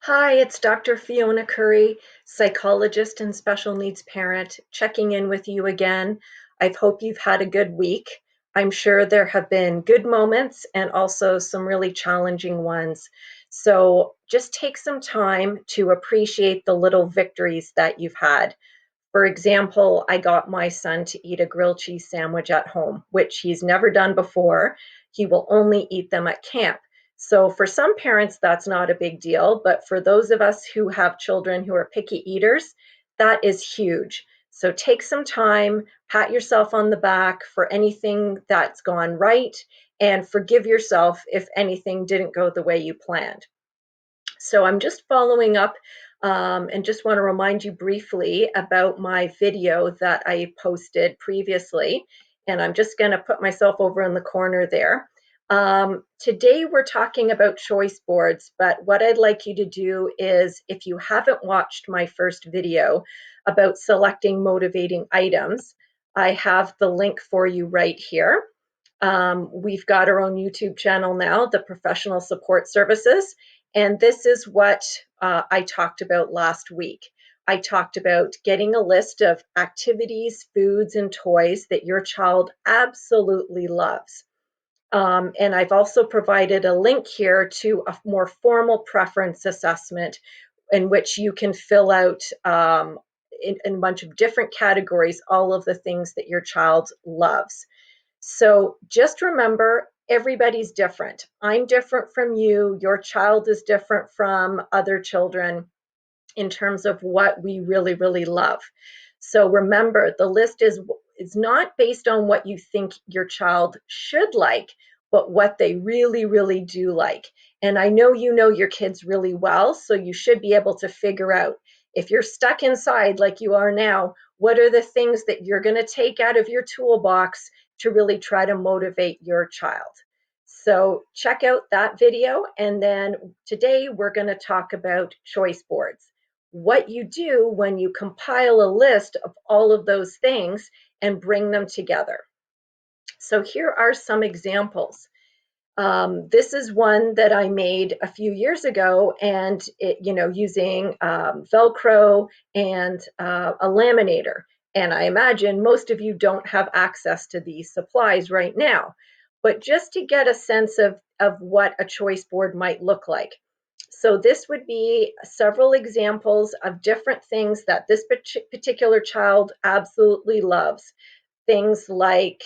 Hi, it's Dr. Fiona Curry, psychologist and special needs parent, checking in with you again. I hope you've had a good week. I'm sure there have been good moments and also some really challenging ones. So just take some time to appreciate the little victories that you've had. For example, I got my son to eat a grilled cheese sandwich at home, which he's never done before. He will only eat them at camp. So for some parents, that's not a big deal. But for those of us who have children who are picky eaters, that is huge. So take some time, pat yourself on the back for anything that's gone right, and forgive yourself if anything didn't go the way you planned. So I'm just following up and just want to remind you briefly about my video that I posted previously. And I'm just going to put myself over in the corner there. Today we're talking about choice boards, but what I'd like you to do is, if you haven't watched my first video about selecting motivating items, I have the link for you right here. We've got our own YouTube channel now, the Professional Support Services, and this is what I talked about last week. I talked about getting a list of activities, foods, and toys that your child absolutely loves. And I've also provided a link here to a more formal preference assessment in which you can fill out in a bunch of different categories all of the things that your child loves. So just remember, everybody's different. I'm different from you. Your child is different from other children in terms of what we really, really love. So remember, the list is not based on what you think your child should like, but what they really, really do like. And I know you know your kids really well, so you should be able to figure out, if you're stuck inside like you are now, what are the things that you're going to take out of your toolbox to really try to motivate your child. So check out that video. And then today we're going to talk about choice boards, what you do when you compile a list of all of those things and bring them together. So here are some examples. This is one that I made a few years ago, and using Velcro and a laminator. And I imagine most of you don't have access to these supplies right now, but just to get a sense of what a choice board might look like. So this would be several examples of different things that this particular child absolutely loves. Things like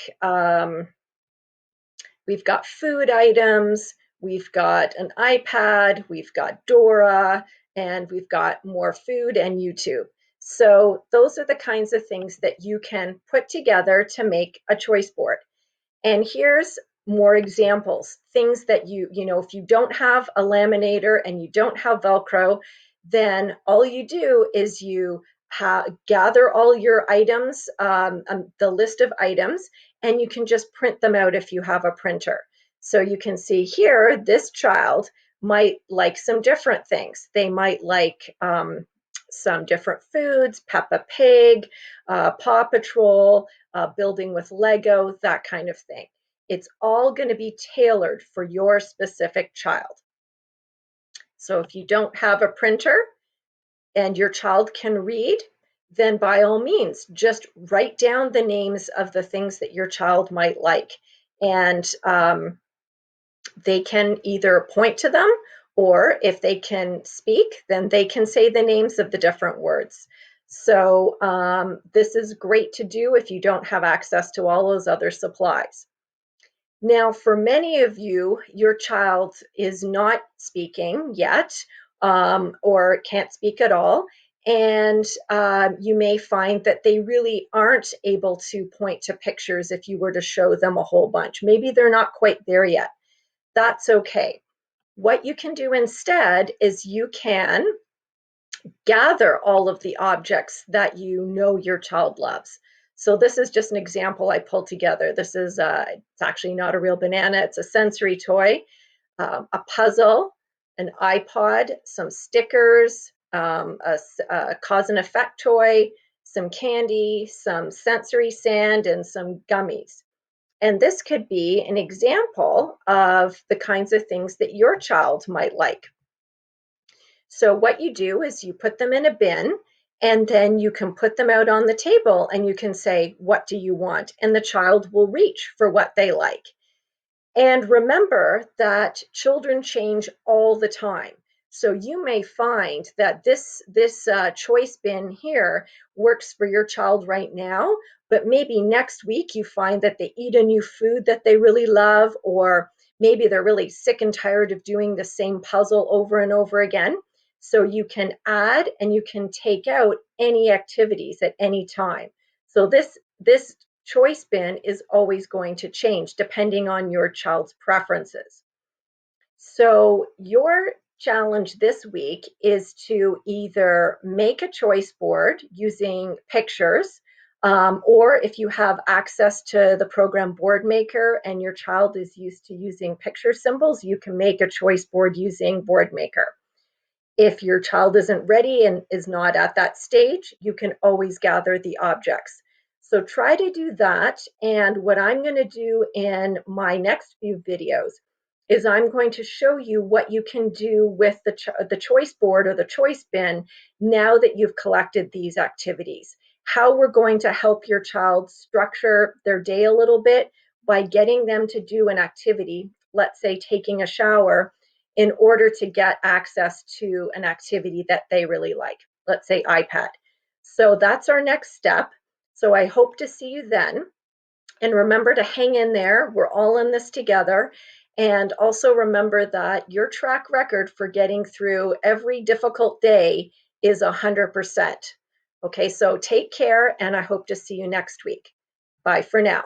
we've got food items, we've got an iPad, we've got Dora, and we've got more food and YouTube. So those are the kinds of things that you can put together to make a choice board. And here's more examples, things that if you don't have a laminator and you don't have Velcro, then all you do is you gather all your items, the list of items, and you can just print them out if you have a printer. So you can see here, this child might like some different things. They might like some different foods, Peppa Pig, Paw Patrol, building with Lego, that kind of thing. It's all going to be tailored for your specific child. So if you don't have a printer and your child can read, then by all means, just write down the names of the things that your child might like. And they can either point to them, or if they can speak, then they can say the names of the different words. So this is great to do if you don't have access to all those other supplies. Now, for many of you, your child is not speaking yet, or can't speak at all. And you may find that they really aren't able to point to pictures if you were to show them a whole bunch. Maybe they're not quite there yet. That's okay. What you can do instead is you can gather all of the objects that you know your child loves. So this is just an example I pulled together. This is, it's actually not a real banana, it's a sensory toy, a puzzle, an iPod, some stickers, a cause and effect toy, some candy, some sensory sand, and some gummies. And this could be an example of the kinds of things that your child might like. So what you do is you put them in a bin, and then you can put them out on the table and you can say, what do you want? And the child will reach for what they like. And remember that children change all the time. So you may find that this choice bin here works for your child right now, but maybe next week you find that they eat a new food that they really love, or maybe they're really sick and tired of doing the same puzzle over and over again. So you can add and you can take out any activities at any time. So this choice bin is always going to change depending on your child's preferences. So your challenge this week is to either make a choice board using pictures, or if you have access to the program Board Maker and your child is used to using picture symbols, you can make a choice board using Board Maker. If your child isn't ready and is not at that stage, you can always gather the objects. So try to do that. And what I'm going to do in my next few videos is I'm going to show you what you can do with the choice board or the choice bin now that you've collected these activities. How we're going to help your child structure their day a little bit by getting them to do an activity, let's say taking a shower, in order to get access to an activity that they really like, let's say iPad. So that's our next step. So I hope to see you then. And remember to hang in there. We're all in this together. And also remember that your track record for getting through every difficult day is 100%. Okay, so take care, and I hope to see you next week. Bye for now.